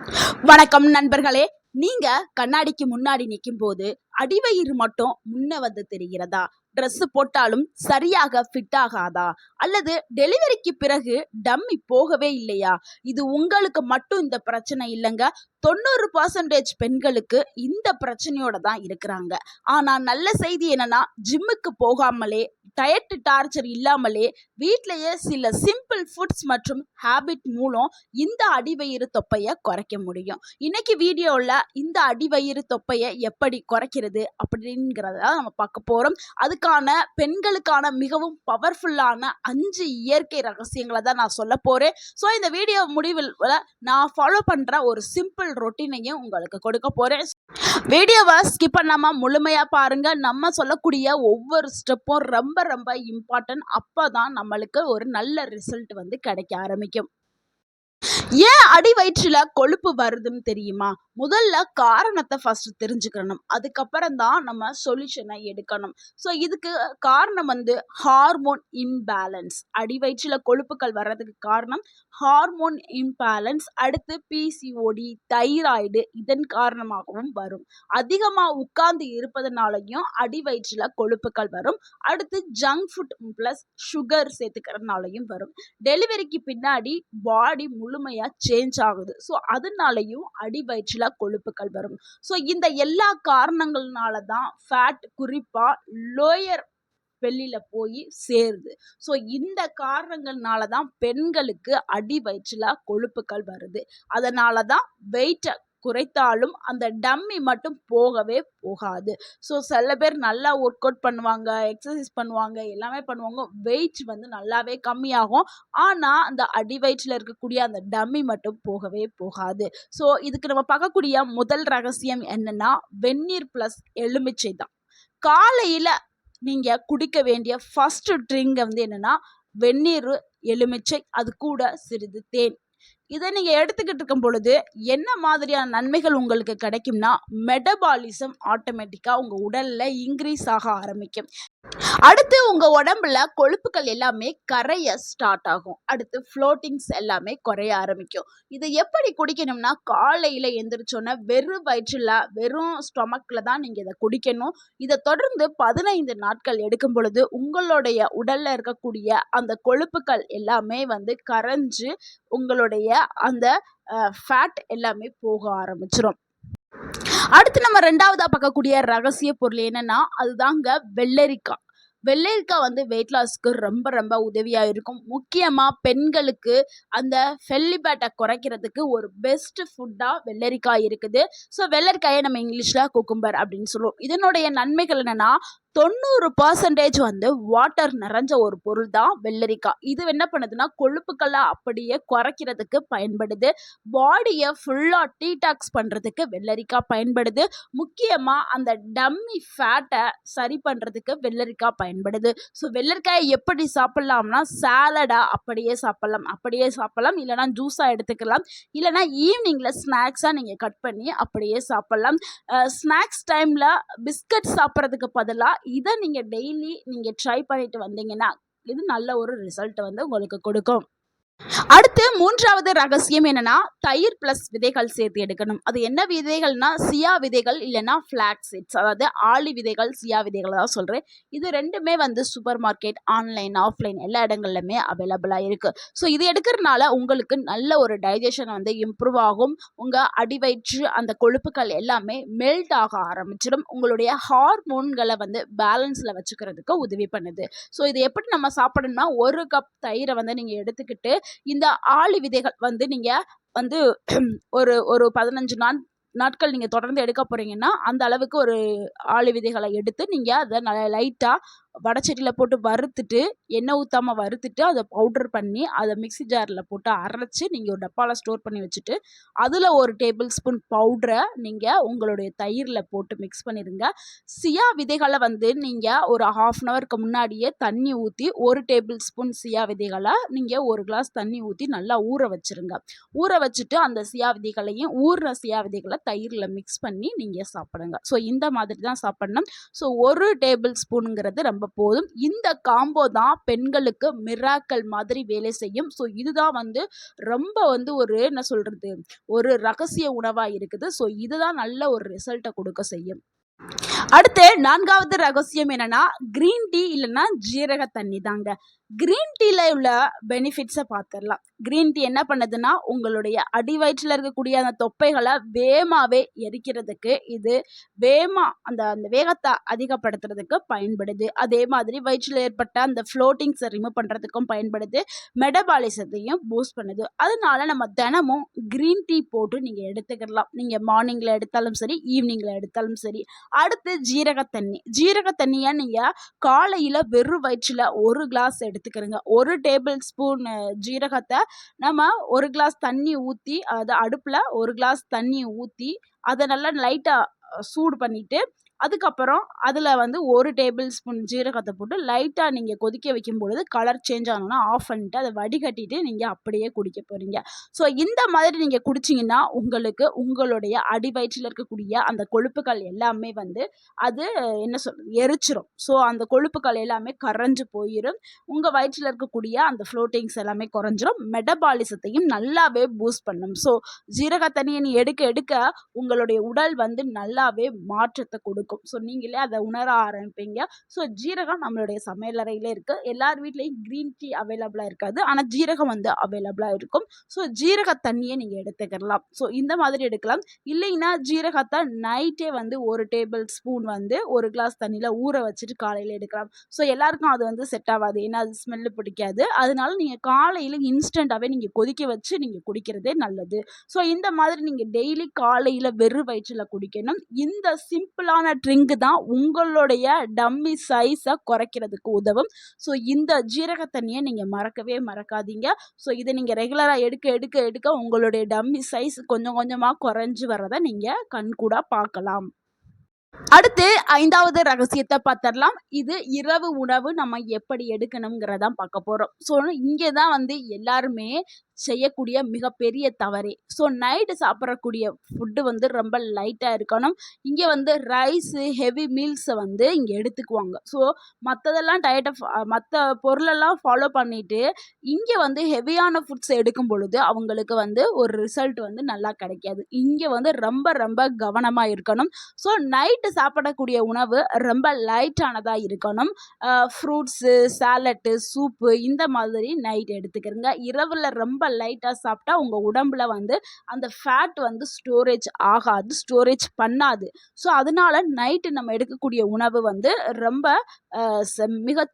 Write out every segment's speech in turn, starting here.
வணக்கம் நண்பர்களே. நீங்க கண்ணாடிக்கு முன்னாடி நிற்கும் போது அடிவயிறு மட்டும் முன்ன வந்து தெரிகிறதா? ட்ரெஸ் போட்டாலும் சரியாக ஃபிட் ஆகாதா? அல்லது டெலிவரிக்கு பிறகு டம்மி போகவே இல்லையா? இது உங்களுக்கு மட்டும் இந்த பிரச்சனை இல்லைங்க. 90% பெண்களுக்கு இந்த பிரச்சனையோட தான் இருக்கிறாங்க. ஆனா நல்ல செய்தி என்னன்னா, ஜிம்முக்கு போகாமலே, டயட் டார்ச்சர் இல்லாமலே வீட்டிலேயே சில சிம்பிள் ஃபுட்ஸ் மற்றும் ஹேபிட் மூலம் இந்த அடிவயிறு தொப்பையை குறைக்க முடியும். இன்னைக்கு வீடியோவில் இந்த அடிவயிறு தொப்பையை எப்படி குறைக்கிறது அப்படிங்கிறத நம்ம பார்க்க போகிறோம். அதுக்கான பெண்களுக்கான மிகவும் பவர்ஃபுல்லான 5 இயற்கை ரகசியங்களை தான் நான் சொல்ல போகிறேன். ஸோ இந்த வீடியோ முடிவில் நான் ஃபாலோ பண்ணுற ஒரு சிம்பிள் ரொட்டீனையும் உங்களுக்கு கொடுக்க போகிறேன். வீடியோவை ஸ்கிப் பண்ணாமல் முழுமையாக பாருங்கள். நம்ம சொல்லக்கூடிய ஒவ்வொரு ஸ்டெப்பும் ரொம்ப ரொம்ப இம்பார்ட்டன்ட். அப்போ தான் நம்மளுக்கு ஒரு நல்ல ரிசல்ட் வந்து கிடைக்க ஆரம்பிக்கும். ஏன் அடி வயிற்றுல கொழுப்பு வருதுன்னு தெரியுமா? முதல்ல காரணத்தை ஃபர்ஸ்ட் தெரிஞ்சுக்கணும். அதுக்கப்புறம் தான் நம்ம சொல்யூஷனை எடுக்கணும். ஸோ இதுக்கு காரணம் வந்து ஹார்மோன் இம்பேலன்ஸ். அடி வயிற்றுல கொழுப்புகள் வர்றதுக்கு காரணம் ஹார்மோன் இம்பேலன்ஸ். அடுத்து பிசிஓடி, தைராய்டு இதன் காரணமாகவும் வரும். அதிகமாக உட்கார்ந்து இருப்பதனாலையும் அடி வயிற்றுல கொழுப்புகள் வரும். அடுத்து ஜங்க் ஃபுட் ப்ளஸ் சுகர் சேர்த்துக்கிறதுனாலையும் வரும். டெலிவரிக்கு பின்னாடி பாடி முழுமையாக சேஞ்ச் ஆகுது. ஸோ அதனாலையும் அடி வயிற்றுல கொழுப்புகள் வரும். ஸோ இந்த எல்லா காரணங்கள்னால தான் ஃபேட் குறிப்பாக லோயர் வெளியில போய் சேருது. ஸோ இந்த காரணங்கள்னால தான் பெண்களுக்கு அடி வயிற்றுல கொழுப்புகள் வருது. அதனால தான் வெயிட்டை குறைத்தாலும் அந்த டம்மி மட்டும் போகவே போகாது. ஸோ சில பேர் நல்லா ஒர்க் அவுட் பண்ணுவாங்க, எக்ஸசைஸ் பண்ணுவாங்க, எல்லாமே பண்ணுவாங்க, வெயிட் வந்து நல்லாவே கம்மியாகும். ஆனால் அந்த அடி வயிற்றில் இருக்கக்கூடிய அந்த டம்மி மட்டும் போகவே போகாது. ஸோ இதுக்கு நம்ம பார்க்கக்கூடிய முதல் ரகசியம் என்னன்னா, வெந்நீர் ப்ளஸ் எலுமிச்சை தான். காலையில் நீங்கள் குடிக்க வேண்டிய ஃபர்ஸ்ட் ட்ரிங்க் வந்து என்னன்னா, வெந்நீர், எலுமிச்சை, அது கூட சிறிது தேன். இதை நீங்கள் எடுத்துக்கிட்டு இருக்கும் பொழுது என்ன மாதிரியான நன்மைகள் உங்களுக்கு கிடைக்கும்னா, மெட்டபாலிசம் ஆட்டோமேட்டிக்காக உங்கள் உடலில் இன்க்ரீஸ் ஆக ஆரம்பிக்கும். அடுத்து உங்கள் உடம்புல கொழுப்புகள் எல்லாமே கரைய ஸ்டார்ட் ஆகும். அடுத்து ஃப்ளோட்டிங்ஸ் எல்லாமே குறைய ஆரம்பிக்கும். இதை எப்படி குடிக்கணும்னா, காலையில் எந்திரிச்சோன்னே வெறும் வயிற்றில் வெறும் ஸ்டொமக்கில் தான் நீங்கள் இதை குடிக்கணும். இதை தொடர்ந்து 15 நாட்கள் எடுக்கும் பொழுது உங்களுடைய உடலில் இருக்கக்கூடிய அந்த கொழுப்புகள் எல்லாமே வந்து கரைஞ்சு உங்களுடைய அந்த ஃபேட் எல்லாமே போக ஆரம்பிச்சிடும். அடுத்து நம்ம 2வதா பார்க்கக்கூடிய ரகசிய பொருள் என்னன்னா, அதுதாங்க வெள்ளரிக்காய். வெள்ளரிக்காய் வந்து வெயிட் லாஸ்க்கு ரொம்ப ரொம்ப உதவியாக இருக்கும். முக்கியமாக பெண்களுக்கு அந்த ஃபெல்லிபேட்டை குறைக்கிறதுக்கு ஒரு பெஸ்ட் ஃபுட்டாக வெள்ளரிக்காய் இருக்குது. ஸோ வெள்ளரிக்காயை நம்ம இங்கிலீஷில் குக்கும்பர் அப்படின்னு சொல்லுவோம். இதனுடைய நன்மைகள் என்னென்னா, 90% வந்து வாட்டர் நிறைஞ்ச ஒரு பொருள் தான் வெள்ளரிக்காய். இது என்ன பண்ணுதுன்னா, கொழுப்புக்களை அப்படியே குறைக்கிறதுக்கு பயன்படுது. பாடியை ஃபுல்லாக டீடாக்ஸ் பண்ணுறதுக்கு வெள்ளரிக்காய் பயன்படுது. முக்கியமாக அந்த டம்மி ஃபேட்டை சரி பண்ணுறதுக்கு வெள்ளரிக்காய் பயன்படுது. ஸோ வெள்ளரிக்காயை எப்படி சாப்பிட்லாம்னா, சாலடாக அப்படியே சாப்பிட்லாம், இல்லைனா ஜூஸாக எடுத்துக்கலாம், இல்லைனா ஈவினிங்கில் ஸ்நாக்ஸாக நீங்கள் கட் பண்ணி அப்படியே சாப்பிட்லாம். ஸ்நாக்ஸ் டைமில் பிஸ்கட் சாப்பிட்றதுக்கு பதிலாக இதை நீங்கள் டெய்லி நீங்கள் ட்ரை பண்ணிட்டு வந்தீங்கன்னா, இது நல்ல ஒரு ரிசல்ட் வந்து உங்களுக்கு கொடுக்கும். அடுத்து 3வது ரகசியம் என்னன்னா, தயிர் பிளஸ் விதைகள் சேர்த்து எடுக்கணும். அது என்ன விதைகள்னா, சியா விதைகள் இல்லைன்னா ஃபிளாக்ஸ் சீட்ஸ், அதாவது ஆளி விதைகள், சியா விதைகளை தான் சொல்கிறேன். இது ரெண்டுமே வந்து சூப்பர் மார்க்கெட், ஆன்லைன், ஆஃப்லைன் எல்லா இடங்கள்லையுமே அவைலபிளாக இருக்குது. ஸோ இது எடுக்கிறதுனால உங்களுக்கு நல்ல ஒரு டைஜஷன் வந்து இம்ப்ரூவ் ஆகும். உங்கள் அடிவயிற்று அந்த கொழுப்புகள் எல்லாமே மெல்ட் ஆக ஆரம்பிச்சிடும். உங்களுடைய ஹார்மோன்களை வந்து பேலன்ஸில் வச்சுக்கிறதுக்கு உதவி பண்ணுது. ஸோ இது எப்படி நம்ம சாப்பிடணும்னா, 1 கப் தயிரை வந்து நீங்கள் எடுத்துக்கிட்டு இந்த ஆளி விதைகள் வந்து நீங்க வந்து ஒரு 15 நாட்கள் நீங்க தொடர்ந்து எடுக்க போறீங்கன்னா, அந்த அளவுக்கு ஒரு ஆளி விதைகளை எடுத்து நீங்க அதை லைட்டா வடச்சட்டியில் போட்டு வறுத்துட்டு, எண்ணெய் ஊற்றாமல் வறுத்துட்டு, அதை பவுடர் பண்ணி அதை மிக்ஸி ஜாரில் போட்டு அரைச்சி நீங்கள் ஒரு டப்பாவில் ஸ்டோர் பண்ணி வச்சுட்டு, அதில் 1 டேபிள் ஸ்பூன் பவுடரை நீங்கள் உங்களுடைய தயிரில் போட்டு மிக்ஸ் பண்ணிடுங்க. சியா விதைகளை வந்து நீங்கள் ஒரு 1/2 அன் ஹவருக்கு முன்னாடியே தண்ணி ஊற்றி 1 டேபிள் ஸ்பூன் சியா விதைகளை நீங்கள் 1 கிளாஸ் தண்ணி ஊற்றி நல்லா ஊற வச்சுருங்க. ஊற வச்சுட்டு அந்த சியா விதைகளையும் ஊறின சியா விதைகளை தயிரில் மிக்ஸ் பண்ணி நீங்கள் சாப்பிடுங்க. ஸோ இந்த மாதிரி தான் சாப்பிடணும். ஸோ 1 டேபிள் ஸ்பூனுங்கிறது ரொம்ப காம்போ போதும். இந்த காம்போ தான் பெண்களுக்கு மிராக்கல் மாதிரி வேலை செய்யும். ஸோ இதுதான் வந்து ரொம்ப வந்து ஒரு என்ன சொல்றது, ஒரு ரகசிய உணவா இருக்குது. ஸோ இதுதான் நல்ல ஒரு ரிசல்ட்ட கொடுக்க செய்யும். அடுத்து 4வது ரகசியம் என்னன்னா, கிரீன் டீ இல்லன்னா ஜீரக தண்ணி தாங்க. கிரீன் டீல உள்ள பெனிஃபிட்ஸ பார்த்துரலாம். கிரீன் டீ என்ன பண்ணுதுன்னா, உங்களுடைய அடிவயிற்றில இருக்கக்கூடிய அந்த தொப்பைகள வேகமாவே எரிக்கிறதுக்கு இது அந்த அந்த வேகத்த அதிகப்படுத்துறதுக்கு பயன்படுது. அதே மாதிரி வயிற்றில ஏற்பட்ட அந்த ஃப்ளோட்டிங்ஸ ரிமூவ் பண்றதுக்கும் பயன்படுது. மெட்டபாலிசத்தையும் பூஸ்ட் பண்ணுது. அதனால நம்ம தினமும் கிரீன் டீ போட்டு நீங்க எடுத்துக்கிடலாம். நீங்க மார்னிங்ல எடுத்தாலும் சரி, ஈவினிங்ல எடுத்தாலும் சரி. அடுத்து ஜீரக தண்ணி. ஜீரக தண்ணிய நீங்க காலையில வெறும் வயிற்றில 1 கிளாஸ் எடுத்துக்கிறங்க. 1 டேபிள் ஸ்பூன் ஜீரகத்த நம்ம 1 கிளாஸ் தண்ணி ஊத்தி, அத அடுப்புல 1 கிளாஸ் தண்ணி ஊத்தி, அத நல்லா லைட்டா சூடு பண்ணிட்டு, அதுக்கப்புறம் அதில வந்து 1 டேபிள் ஸ்பூன் ஜீரகத்த போட்டு லைட்டா நீங்க கொதிக்க வைக்கும் பொழுது கலர் சேஞ்ச் ஆனோனே ஆஃப் பண்ணிட்டு, அத வடிகட்டிட்டு நீங்க அப்படியே குடிக்க போறீங்க. ஸோ இந்த மாதிரி நீங்க குடிச்சீங்கன்னா, உங்களுக்கு உங்களுடைய அடிவயிற்றில இருக்கக்கூடிய அந்த கொழுப்புகள் எல்லாமே வந்து அது என்ன சொல்றது, எரிச்சிரும். ஸோ அந்த கொழுப்புகள் எல்லாமே கரைஞ்சு போயிரும். உங்க வயிற்றில இருக்கக்கூடிய அந்த ஃப்ளோட்டிங்ஸ் எல்லாமே குறைஞ்சிரும். மெட்டபாலிசத்தையும் நல்லாவே பூஸ்ட் பண்ணும். ஸோ ஜீரக தண்ணிய நீ எடுக்க எடுக்க உங்களுடைய உடல் வந்து நல்லாவே மாற்றத்த கொடுக்கும். ஸோ நீங்களே அத உணர ஆரம்பிப்பீங்க. ஸோ ஜீரகம் நம்மளுடைய சமையலறையிலே இருக்கு. எல்லார் வீட்லயும் கிரீன் டீ அவைலபிளா இருக்காது. ஆனா ஜீரகம் வந்து அவைலபிளா இருக்கும். ஸோ ஜீரக தண்ணிய நீங்க எடுத்துக்கிடலாம். ஸோ இந்த மாதிரி எடுக்கலாம். இல்லைன்னா ஜீரகத்த நைட்டே வந்து 1 டேபிள் ஸ்பூன் வந்து 1 கிளாஸ் தண்ணியில ஊற வச்சுட்டு காலையில எடுக்கலாம். ஸோ எல்லாருக்கும் அது வந்து செட் ஆவாது. ஏன்னா அது ஸ்மெல்லு பிடிக்காது. அதனால நீங்க காலையில இன்ஸ்டன்ட்டாவே நீங்க கொதிக்க வச்சு நீங்க குடிக்கிறதே நல்லது. ஸோ இந்த மாதிரி நீங்க டெய்லி காலையில வெறும் வயிற்றில குடிக்கணும். இந்த சிம்பிளான ட்ரிங்க் தான் உங்களுடைய டம்மி சைஸை குறைக்கிறதுக்கு உதவும். ஸோ இந்த ஜீரக தண்ணியை நீங்கள் மறக்கவே மறக்காதீங்க. ஸோ இதை நீங்கள் ரெகுலராக எடுக்க எடுக்க எடுக்க உங்களுடைய டம்மி சைஸ் கொஞ்சம் கொஞ்சமாக குறைஞ்சி வர்றதை நீங்கள் கண்கூடா பார்க்கலாம். அடுத்து 5வது ரகசியத்தை பார்த்தரலாம். இது இரவு உணவு நம்ம எப்படி எடுக்கணுங்கிறதான் பார்க்க போறோம். ஸோ இங்கே தான் வந்து எல்லாருமே செய்யக்கூடிய மிகப்பெரிய தவறே. ஸோ நைட்டு சாப்பிடக்கூடிய ஃபுட்டு வந்து ரொம்ப லைட்டாக இருக்கணும். இங்கே வந்து ரைஸு, ஹெவி மீல்ஸை வந்து இங்கே எடுத்துக்குவாங்க. ஸோ மற்றதெல்லாம் மற்ற பொருளெல்லாம் ஃபாலோ பண்ணிட்டு இங்கே வந்து ஹெவியான ஃபுட்ஸ் எடுக்கும் பொழுது அவங்களுக்கு வந்து ஒரு ரிசல்ட் வந்து நல்லா கிடைக்காது. இங்கே வந்து ரொம்ப ரொம்ப கவனமாக இருக்கணும். ஸோ நைட்டு சாப்பிடக்கூடிய உணவு ரொம்ப லைட்டானதாக இருக்கணும். ஃப்ரூட்ஸு, சாலட்டு, சூப்பு இந்த மாதிரி நைட் எடுத்துக்கிறங்க. இரவில் ரொம்ப லைட்டாக சாப்பிட்டா உங்கள் உடம்புல வந்து அந்த ஃபேட் வந்து ஸ்டோரேஜ் ஆகாது, ஸ்டோரேஜ் பண்ணாது. ஸோ அதனால நைட்டு நம்ம எடுக்கக்கூடிய உணவு வந்து ரொம்ப மிக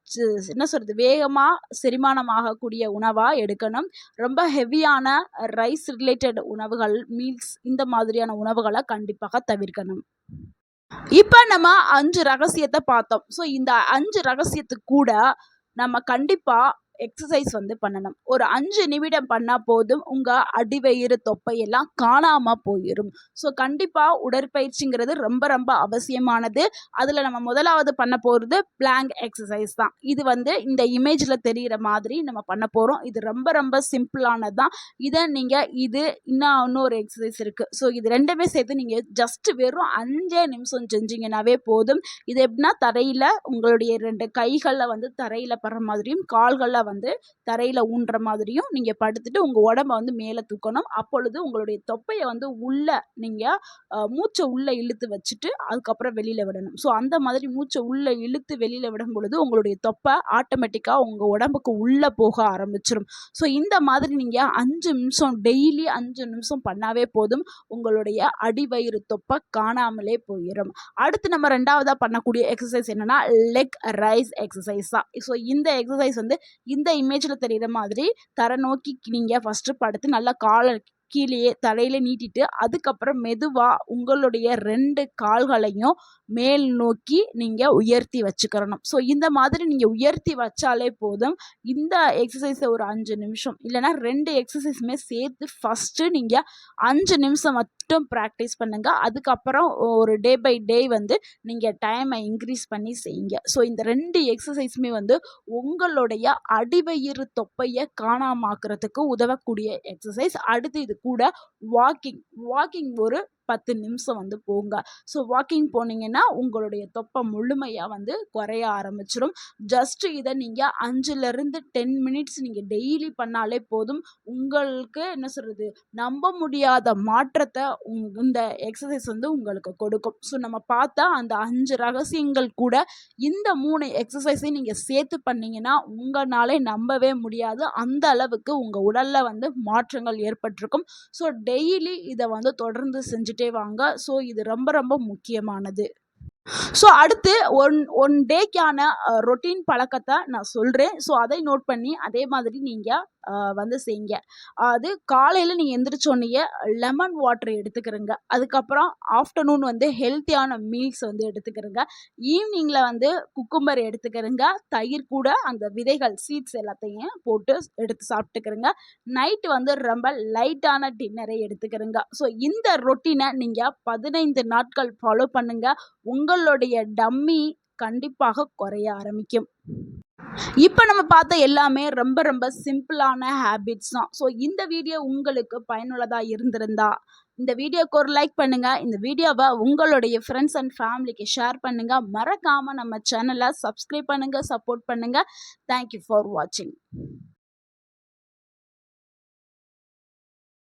என்ன சொல்கிறது, வேகமாக செரிமானம் ஆகக்கூடிய உணவாக எடுக்கணும். ரொம்ப ஹெவியான ரைஸ் ரிலேட்டட் உணவுகள், மீல்ஸ் இந்த மாதிரியான உணவுகளை கண்டிப்பாக தவிர்க்கணும். இப்போ நம்ம 5 ரகசியத்தை பார்த்தோம். ஸோ இந்த 5 ரகசியத்துக்கு கூட நம்ம கண்டிப்பாக எக்ஸசைஸ் வந்து பண்ணணும். ஒரு 5 நிமிடம் பண்ணால் போதும் உங்கள் அடிவயிறு தொப்பையெல்லாம் காணாமல் போயிடும். ஸோ கண்டிப்பாக உடற்பயிற்சிங்கிறது ரொம்ப ரொம்ப அவசியமானது. அதில் நம்ம முதலாவது பண்ண போகிறது பிளாங்க் எக்ஸசைஸ் தான். இது வந்து இந்த இமேஜில் தெரிகிற மாதிரி நம்ம பண்ண போகிறோம். இது ரொம்ப ரொம்ப சிம்பிளானது தான். இதை நீங்கள் இன்னொரு எக்ஸசைஸ் இருக்குது. ஸோ இது ரெண்டுமே சேர்த்து நீங்கள் ஜஸ்ட் வெறும் 5 நிமிஷம் செஞ்சீங்கன்னாவே போதும். இது எப்படின்னா தரையில் உங்களுடைய 2 கைகளில் வந்து தரையில் படுற மாதிரியும் கால்களில் வந்து தரையில் ஊன்ற மாதிரியும் நீங்கள் படுத்துட்டு உங்கள் உடம்பை வந்து மேலே தூக்கணும். அப்பொழுது உங்களுடைய தொப்பையை வந்து நீங்கள் மூச்சை உள்ளே இழுத்து வச்சுட்டு அதுக்கப்புறம் வெளியில் விடணும். ஸோ அந்த மாதிரி மூச்சை உள்ளே இழுத்து வெளியில் விடும் பொழுது உங்களுடைய தொப்பை ஆட்டோமேட்டிக்காக உங்கள் உடம்புக்கு உள்ளே போக ஆரம்பிச்சிடும். ஸோ இந்த மாதிரி நீங்கள் 5 நிமிஷம் டெய்லி 5 நிமிஷம் பண்ணாவே போதும், உங்களுடைய அடிவயிறு தொப்பை காணாமலே போயிடும். அடுத்து நம்ம 2வதாக பண்ணக்கூடிய எக்ஸசைஸ் என்னன்னா லெக் ரைஸ் எக்ஸசைஸ் தான். ஸோ இந்த எக்ஸசைஸ் வந்து இந்த இமேஜில் தெரிகிற மாதிரி தரை நோக்கி நீங்கள் ஃபஸ்ட்டு படுத்து நல்லா காலை கீழேயே தலையில் நீட்டிட்டு அதுக்கப்புறம் மெதுவாக உங்களுடைய 2 கால்களையும் மேல் நோக்கி நீங்கள் உயர்த்தி வச்சுக்கிறணும். ஸோ இந்த மாதிரி நீங்கள் உயர்த்தி வச்சாலே போதும். இந்த எக்ஸசைஸை ஒரு 5 நிமிஷம் இல்லைனா 2 எக்ஸசைஸுமே சேர்த்து ஃபஸ்ட்டு நீங்கள் 5 நிமிஷம் மட்டும் ப்ராக்டிஸ் பண்ணுங்கள். அதுக்கப்புறம் ஒரு டே பை டே வந்து நீங்கள் டைமை இன்க்ரீஸ் பண்ணி செய்யுங்க. ஸோ இந்த 2 எக்ஸசைஸுமே வந்து உங்களுடைய அடிவயிறு தொப்பையை காணாமாக்குறதுக்கு உதவக்கூடிய எக்ஸசைஸ். அடுத்து இது கூட வாக்கிங் ஒரு 10 நிமிஷம் வந்து போங்க. ஸோ வாக்கிங் போனீங்கன்னா உங்களுடைய தொப்பை முழுமையாக வந்து குறைய ஆரம்பிச்சிடும். ஜஸ்ட் இதை நீங்கள் 5லேருந்து 10 மினிட்ஸ் நீங்கள் டெய்லி பண்ணாலே போதும். உங்களுக்கு என்ன சொல்கிறது, நம்ப முடியாத மாற்றத்தை இந்த எக்ஸசைஸ் வந்து உங்களுக்கு கொடுக்கும். ஸோ நம்ம பார்த்தா அந்த 5 ரகசியங்கள் கூட இந்த 3 எக்ஸசைஸையும் நீங்கள் சேர்த்து பண்ணீங்கன்னா உங்களாலே நம்பவே முடியாது, அந்த அளவுக்கு உங்கள் உடலில் வந்து மாற்றங்கள் ஏற்பட்டிருக்கும். ஸோ டெய்லி இதை வந்து தொடர்ந்து செஞ்சுட்டே வாங்க. ஸோ இது ரொம்ப ரொம்ப முக்கியமானது. ஸோ அடுத்து ஒன் டேக்கான ரொட்டீன் பழக்கத்தை நான் சொல்கிறேன். ஸோ அதை நோட் பண்ணி அதே மாதிரி நீங்கள் வந்து செய்யுங்க. அது காலையில் நீங்கள் எந்திரிச்சோன்னையே லெமன் வாட்டர் எடுத்துக்கிறங்க. அதுக்கப்புறம் ஆஃப்டர்நூன் வந்து ஹெல்த்தியான மீல்ஸ் வந்து எடுத்துக்கிறங்க. ஈவினிங்கில் வந்து குக்கும்பர் எடுத்துக்கிறங்க. தயிர் கூட அந்த விதைகள் சீட்ஸ் எல்லாத்தையும் போட்டு எடுத்து சாப்பிட்டுக்கிறங்க. நைட்டு வந்து ரொம்ப லைட்டான டின்னரை எடுத்துக்கிறங்க. ஸோ இந்த ரொட்டீனை நீங்கள் 15 நாட்கள் ஃபாலோ பண்ணுங்கள். உங்களுடைய டம்மி கண்டிப்பாக குறைய ஆரம்பிக்கும். இப்போ நம்ம பார்த்த எல்லாமே ரொம்ப ரொம்ப சிம்பிளான ஹேபிட்ஸ் தான். ஸோ இந்த வீடியோ உங்களுக்கு பயனுள்ளதாக இருந்திருந்தா இந்த வீடியோக்கு ஒரு லைக் பண்ணுங்கள். இந்த வீடியோவை உங்களுடைய ஃப்ரெண்ட்ஸ் அண்ட் ஃபேமிலிக்கு ஷேர் பண்ணுங்கள். மறக்காமல் நம்ம சேனலை சப்ஸ்கிரைப் பண்ணுங்கள், சப்போர்ட் பண்ணுங்கள். தேங்க்யூ ஃபார் வாட்சிங்.